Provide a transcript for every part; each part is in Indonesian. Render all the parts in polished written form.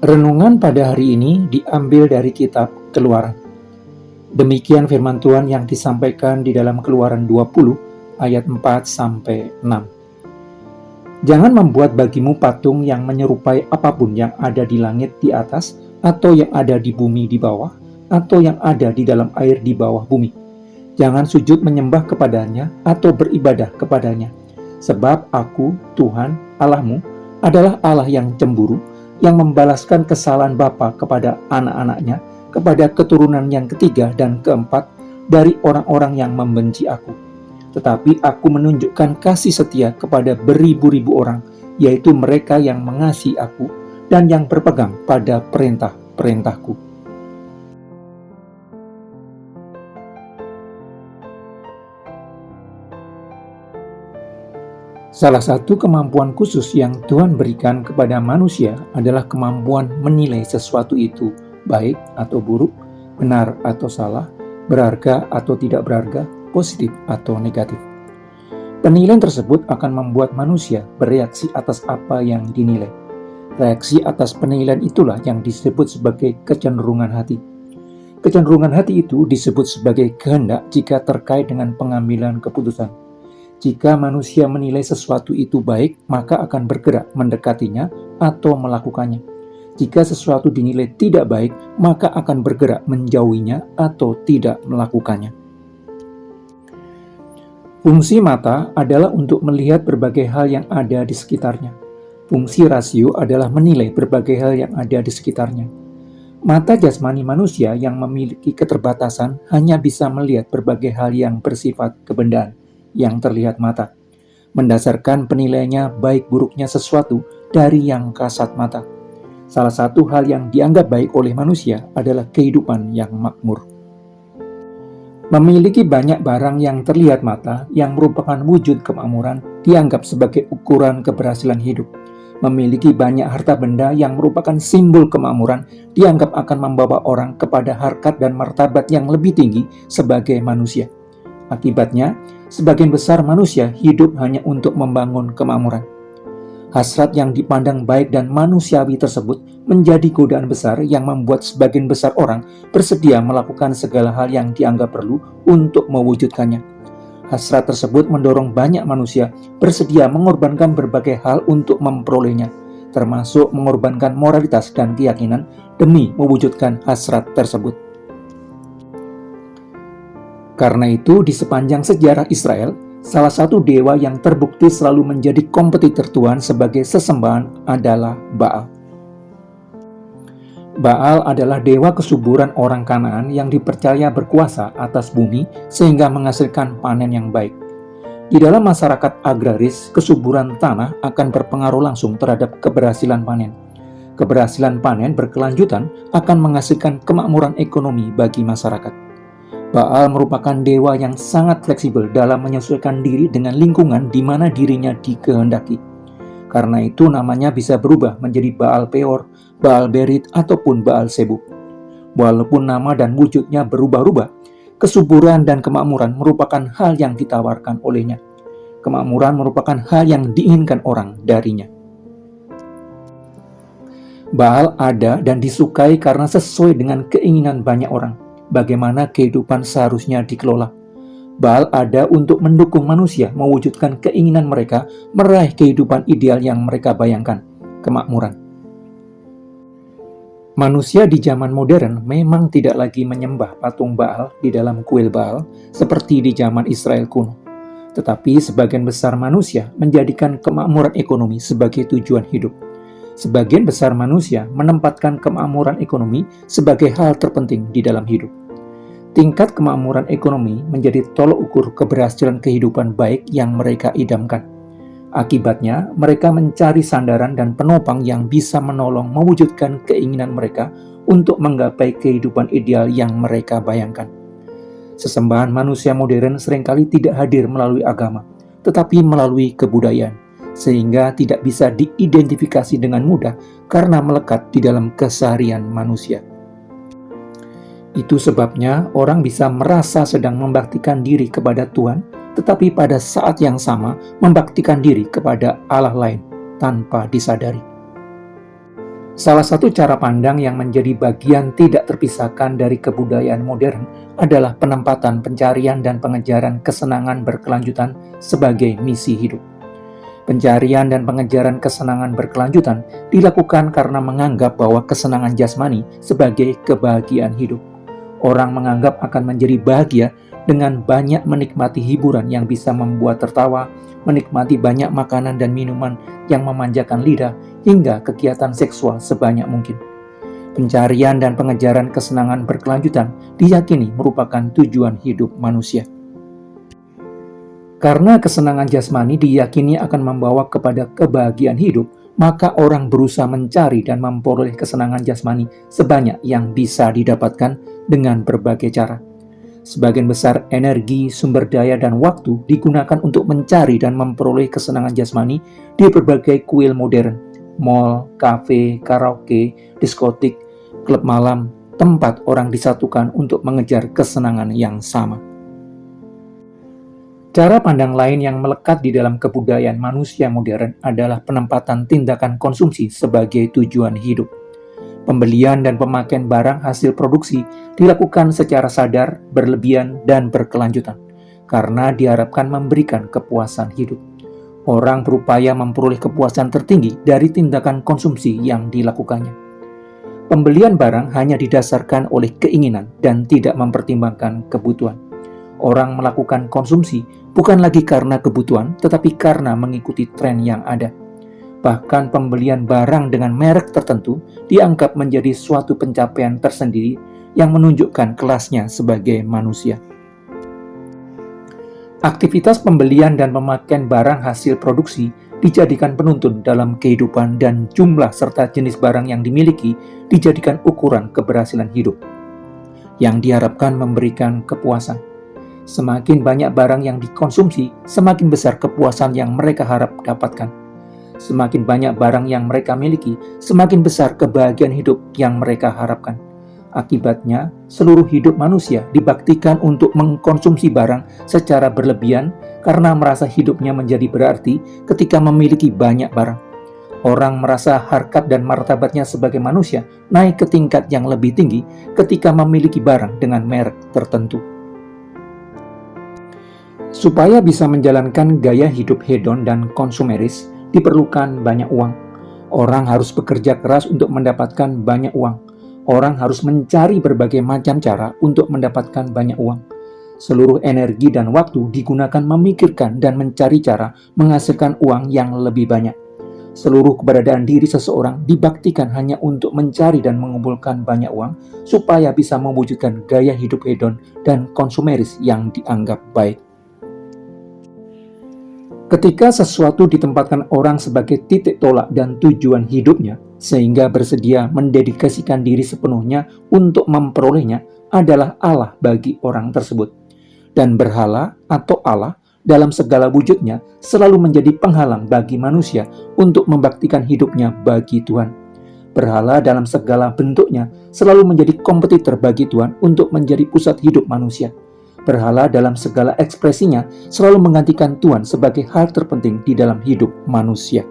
Renungan pada hari ini diambil dari kitab Keluaran. Demikian firman Tuhan yang disampaikan di dalam Keluaran 20 ayat 4-6. Jangan membuat bagimu patung yang menyerupai apapun yang ada di langit di atas, atau yang ada di bumi di bawah, atau yang ada di dalam air di bawah bumi. Jangan sujud menyembah kepadanya atau beribadah kepadanya. Sebab aku, Tuhan, Allahmu, adalah Allah yang cemburu, yang membalaskan kesalahan bapa kepada anak-anaknya, kepada keturunan yang ketiga dan keempat dari orang-orang yang membenci aku. Tetapi aku menunjukkan kasih setia kepada beribu-ribu orang, yaitu mereka yang mengasihi aku dan yang berpegang pada perintah-perintahku. Salah satu kemampuan khusus yang Tuhan berikan kepada manusia adalah kemampuan menilai sesuatu itu baik atau buruk, benar atau salah, berharga atau tidak berharga, positif atau negatif. Penilaian tersebut akan membuat manusia bereaksi atas apa yang dinilai. Reaksi atas penilaian itulah yang disebut sebagai kecenderungan hati. Kecenderungan hati itu disebut sebagai kehendak jika terkait dengan pengambilan keputusan. Jika manusia menilai sesuatu itu baik, maka akan bergerak mendekatinya atau melakukannya. Jika sesuatu dinilai tidak baik, maka akan bergerak menjauhinya atau tidak melakukannya. Fungsi mata adalah untuk melihat berbagai hal yang ada di sekitarnya. Fungsi rasio adalah menilai berbagai hal yang ada di sekitarnya. Mata jasmani manusia yang memiliki keterbatasan hanya bisa melihat berbagai hal yang bersifat kebendaan yang terlihat mata, mendasarkan penilaiannya baik buruknya sesuatu dari yang kasat mata. Salah satu hal yang dianggap baik oleh manusia adalah kehidupan yang makmur. Memiliki banyak barang yang terlihat mata yang merupakan wujud kemakmuran dianggap sebagai ukuran keberhasilan hidup. Memiliki banyak harta benda yang merupakan simbol kemakmuran dianggap akan membawa orang kepada harkat dan martabat yang lebih tinggi sebagai manusia. Akibatnya, sebagian besar manusia hidup hanya untuk membangun kemakmuran. Hasrat yang dipandang baik dan manusiawi tersebut menjadi godaan besar yang membuat sebagian besar orang bersedia melakukan segala hal yang dianggap perlu untuk mewujudkannya. Hasrat tersebut mendorong banyak manusia bersedia mengorbankan berbagai hal untuk memperolehnya, termasuk mengorbankan moralitas dan keyakinan demi mewujudkan hasrat tersebut. Karena itu, di sepanjang sejarah Israel, salah satu dewa yang terbukti selalu menjadi kompetitor Tuhan sebagai sesembahan adalah Baal. Baal adalah dewa kesuburan orang Kanaan yang dipercaya berkuasa atas bumi sehingga menghasilkan panen yang baik. Di dalam masyarakat agraris, kesuburan tanah akan berpengaruh langsung terhadap keberhasilan panen. Keberhasilan panen berkelanjutan akan menghasilkan kemakmuran ekonomi bagi masyarakat. Baal merupakan dewa yang sangat fleksibel dalam menyesuaikan diri dengan lingkungan di mana dirinya dikehendaki. Karena itu namanya bisa berubah menjadi Baal Peor, Baal Berit, ataupun Baal Zebub. Walaupun nama dan wujudnya berubah-ubah, kesuburan dan kemakmuran merupakan hal yang ditawarkan olehnya. Kemakmuran merupakan hal yang diinginkan orang darinya. Baal ada dan disukai karena sesuai dengan keinginan banyak orang. Bagaimana kehidupan seharusnya dikelola. Baal ada untuk mendukung manusia mewujudkan keinginan mereka meraih kehidupan ideal yang mereka bayangkan, kemakmuran. Manusia di zaman modern memang tidak lagi menyembah patung Baal di dalam kuil Baal seperti di zaman Israel kuno. Tetapi sebagian besar manusia menjadikan kemakmuran ekonomi sebagai tujuan hidup. Sebagian besar manusia menempatkan kemakmuran ekonomi sebagai hal terpenting di dalam hidup. Tingkat kemakmuran ekonomi menjadi tolok ukur keberhasilan kehidupan baik yang mereka idamkan. Akibatnya, mereka mencari sandaran dan penopang yang bisa menolong mewujudkan keinginan mereka untuk menggapai kehidupan ideal yang mereka bayangkan. Sesembahan manusia modern seringkali tidak hadir melalui agama, tetapi melalui kebudayaan, sehingga tidak bisa diidentifikasi dengan mudah karena melekat di dalam keseharian manusia. Itu sebabnya orang bisa merasa sedang membaktikan diri kepada Tuhan, tetapi pada saat yang sama membaktikan diri kepada Allah lain tanpa disadari. Salah satu cara pandang yang menjadi bagian tidak terpisahkan dari kebudayaan modern adalah penempatan pencarian dan pengejaran kesenangan berkelanjutan sebagai misi hidup. Pencarian dan pengejaran kesenangan berkelanjutan dilakukan karena menganggap bahwa kesenangan jasmani sebagai kebahagiaan hidup. Orang menganggap akan menjadi bahagia dengan banyak menikmati hiburan yang bisa membuat tertawa, menikmati banyak makanan dan minuman yang memanjakan lidah, hingga kegiatan seksual sebanyak mungkin. Pencarian dan pengejaran kesenangan berkelanjutan diyakini merupakan tujuan hidup manusia. Karena kesenangan jasmani diyakini akan membawa kepada kebahagiaan hidup, maka orang berusaha mencari dan memperoleh kesenangan jasmani sebanyak yang bisa didapatkan dengan berbagai cara. Sebagian besar energi, sumber daya, dan waktu digunakan untuk mencari dan memperoleh kesenangan jasmani di berbagai kuil modern, mall, kafe, karaoke, diskotik, klub malam, tempat orang disatukan untuk mengejar kesenangan yang sama. Cara pandang lain yang melekat di dalam kebudayaan manusia modern adalah penempatan tindakan konsumsi sebagai tujuan hidup. Pembelian dan pemakaian barang hasil produksi dilakukan secara sadar, berlebihan, dan berkelanjutan, karena diharapkan memberikan kepuasan hidup. Orang berupaya memperoleh kepuasan tertinggi dari tindakan konsumsi yang dilakukannya. Pembelian barang hanya didasarkan oleh keinginan dan tidak mempertimbangkan kebutuhan. Orang melakukan konsumsi bukan lagi karena kebutuhan, tetapi karena mengikuti tren yang ada. Bahkan pembelian barang dengan merek tertentu dianggap menjadi suatu pencapaian tersendiri yang menunjukkan kelasnya sebagai manusia. Aktivitas pembelian dan pemakaian barang hasil produksi dijadikan penuntun dalam kehidupan, dan jumlah serta jenis barang yang dimiliki dijadikan ukuran keberhasilan hidup, yang diharapkan memberikan kepuasan. Semakin banyak barang yang dikonsumsi, semakin besar kepuasan yang mereka harap dapatkan. Semakin banyak barang yang mereka miliki, semakin besar kebahagiaan hidup yang mereka harapkan. Akibatnya, seluruh hidup manusia dibaktikan untuk mengkonsumsi barang secara berlebihan karena merasa hidupnya menjadi berarti ketika memiliki banyak barang. Orang merasa harkat dan martabatnya sebagai manusia naik ke tingkat yang lebih tinggi ketika memiliki barang dengan merek tertentu. Supaya bisa menjalankan gaya hidup hedon dan konsumeris, diperlukan banyak uang. Orang harus bekerja keras untuk mendapatkan banyak uang. Orang harus mencari berbagai macam cara untuk mendapatkan banyak uang. Seluruh energi dan waktu digunakan memikirkan dan mencari cara menghasilkan uang yang lebih banyak. Seluruh keberadaan diri seseorang dibaktikan hanya untuk mencari dan mengumpulkan banyak uang supaya bisa mewujudkan gaya hidup hedon dan konsumeris yang dianggap baik. Ketika sesuatu ditempatkan orang sebagai titik tolak dan tujuan hidupnya, sehingga bersedia mendedikasikan diri sepenuhnya untuk memperolehnya, adalah Allah bagi orang tersebut. Dan berhala atau Allah dalam segala wujudnya selalu menjadi penghalang bagi manusia untuk membaktikan hidupnya bagi Tuhan. Berhala dalam segala bentuknya selalu menjadi kompetitor bagi Tuhan untuk menjadi pusat hidup manusia. Berhala dalam segala ekspresinya selalu menggantikan Tuhan sebagai hal terpenting di dalam hidup manusia.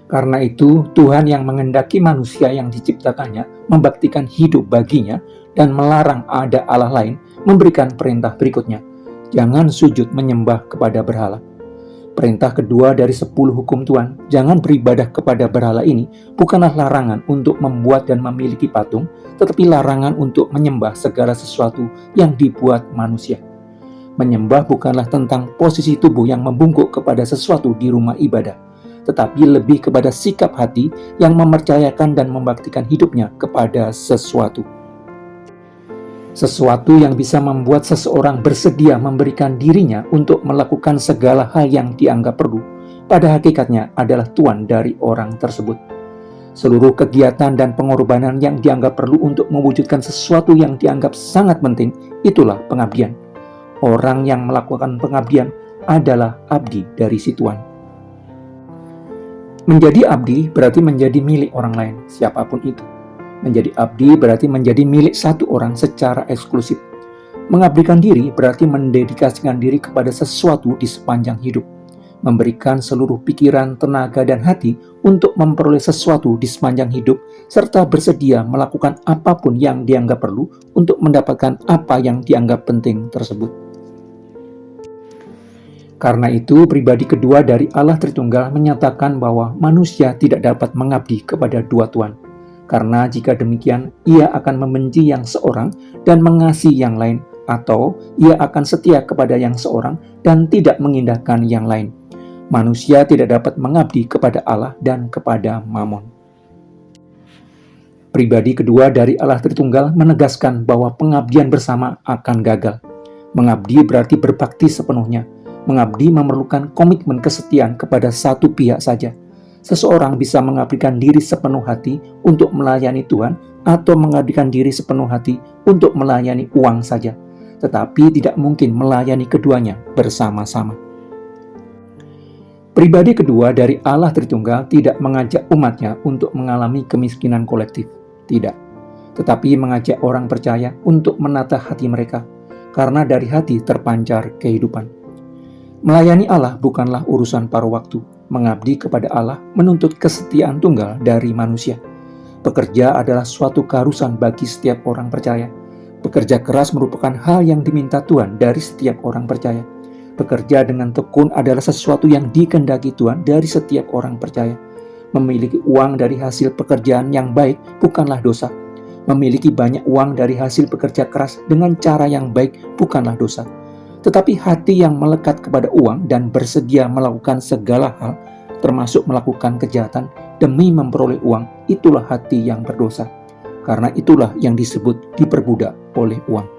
Karena itu, Tuhan yang mengendaki manusia yang diciptakannya membaktikan hidup baginya dan melarang ada Allah lain, memberikan perintah berikutnya. Jangan sujud menyembah kepada berhala. Perintah kedua dari 10 hukum Tuhan, jangan beribadah kepada berhala ini, bukanlah larangan untuk membuat dan memiliki patung, tetapi larangan untuk menyembah segala sesuatu yang dibuat manusia. Menyembah bukanlah tentang posisi tubuh yang membungkuk kepada sesuatu di rumah ibadah, tetapi lebih kepada sikap hati yang mempercayakan dan membaktikan hidupnya kepada sesuatu. Sesuatu yang bisa membuat seseorang bersedia memberikan dirinya untuk melakukan segala hal yang dianggap perlu, pada hakikatnya adalah tuan dari orang tersebut. Seluruh kegiatan dan pengorbanan yang dianggap perlu untuk mewujudkan sesuatu yang dianggap sangat penting, itulah pengabdian. Orang yang melakukan pengabdian adalah abdi dari si tuan. Menjadi abdi berarti menjadi milik orang lain, siapapun itu. Menjadi abdi berarti menjadi milik satu orang secara eksklusif. Mengabdikan diri berarti mendedikasikan diri kepada sesuatu di sepanjang hidup. memberikan seluruh pikiran, tenaga, dan hati untuk memperoleh sesuatu di sepanjang hidup, serta bersedia melakukan apapun yang dianggap perlu untuk mendapatkan apa yang dianggap penting tersebut. Karena itu, pribadi kedua dari Allah Tritunggal menyatakan bahwa manusia tidak dapat mengabdi kepada dua Tuhan. Karena jika demikian, ia akan membenci yang seorang dan mengasihi yang lain, atau ia akan setia kepada yang seorang dan tidak mengindahkan yang lain. Manusia tidak dapat mengabdi kepada Allah dan kepada Mammon. Pribadi kedua dari Allah Tritunggal menegaskan bahwa pengabdian bersama akan gagal. Mengabdi berarti berbakti sepenuhnya. Mengabdi memerlukan komitmen kesetiaan kepada satu pihak saja. Seseorang bisa mengabdikan diri sepenuh hati untuk melayani Tuhan atau mengabdikan diri sepenuh hati untuk melayani uang saja. Tetapi tidak mungkin melayani keduanya bersama-sama. Pribadi kedua dari Allah Tritunggal tidak mengajak umatnya untuk mengalami kemiskinan kolektif. Tidak. Tetapi mengajak orang percaya untuk menata hati mereka, karena dari hati terpancar kehidupan. Melayani Allah bukanlah urusan paruh waktu. Mengabdi kepada Allah menuntut kesetiaan tunggal dari manusia. Bekerja adalah suatu keharusan bagi setiap orang percaya. Bekerja keras merupakan hal yang diminta Tuhan dari setiap orang percaya. Bekerja dengan tekun adalah sesuatu yang dikehendaki Tuhan dari setiap orang percaya. Memiliki uang dari hasil pekerjaan yang baik bukanlah dosa. Memiliki banyak uang dari hasil bekerja keras dengan cara yang baik bukanlah dosa. Tetapi hati yang melekat kepada uang dan bersedia melakukan segala hal, termasuk melakukan kejahatan demi memperoleh uang, itulah hati yang berdosa. Karena itulah yang disebut diperbudak oleh uang.